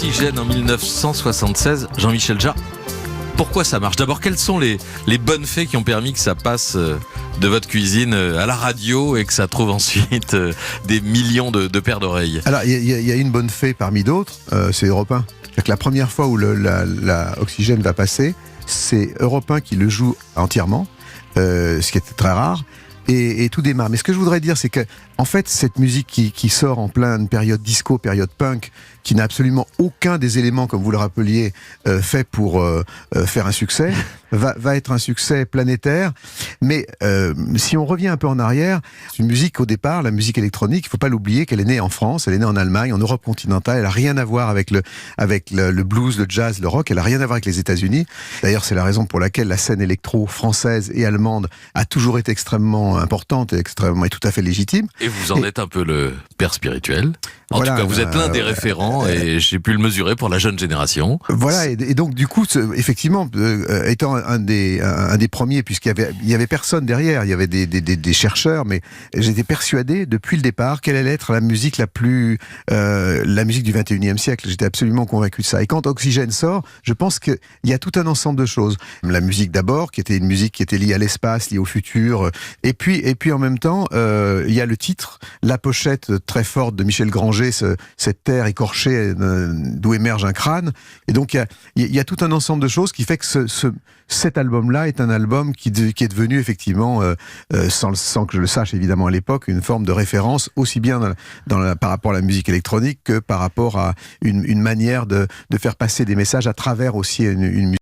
Oxygène en 1976, Jean-Michel Jarre. Pourquoi ça marche? D'abord, quelles sont les bonnes fées qui ont permis que ça passe de votre cuisine à la radio et que ça trouve ensuite des millions de paires d'oreilles? Alors, il y a une bonne fée parmi d'autres, c'est Europe 1. C'est-à-dire que la première fois où la Oxygène va passer, c'est Europe 1 qui le joue entièrement, ce qui était très rare. Et tout démarre. Mais ce que je voudrais dire, c'est que, en fait, cette musique qui sort en pleine période disco, période punk, qui n'a absolument aucun des éléments, comme vous le rappeliez, fait pour faire un succès, va être un succès planétaire. Mais si on revient un peu en arrière, c'est une musique au départ, la musique électronique, il ne faut pas l'oublier qu'elle est née en France, elle est née en Allemagne, en Europe continentale, elle n'a rien à voir avec le blues, le jazz, le rock, elle n'a rien à voir avec les États-Unis. D'ailleurs, c'est la raison pour laquelle la scène électro française et allemande a toujours été extrêmement importante et tout à fait légitime. Et vous en êtes un peu le père spirituel. En tout cas, vous êtes l'un des référents et j'ai pu le mesurer pour la jeune génération. Voilà, et donc du coup, effectivement, étant un des premiers, puisqu'il y avait personne derrière, il y avait des chercheurs, mais j'étais persuadé depuis le départ qu'elle allait être la musique la musique du 21e siècle. J'étais absolument convaincu de ça. Et quand Oxygène sort, je pense qu'il y a tout un ensemble de choses. La musique d'abord, qui était une musique qui était liée à l'espace, liée au futur, et puis en même temps, il y a le titre, la pochette très forte de Michel Granger, cette terre écorchée d'où émerge un crâne. Et donc il y a tout un ensemble de choses qui fait que cet album-là est un album qui est devenu effectivement, sans que je le sache évidemment à l'époque, une forme de référence aussi bien par rapport à la musique électronique que par rapport à une manière de faire passer des messages à travers aussi une musique.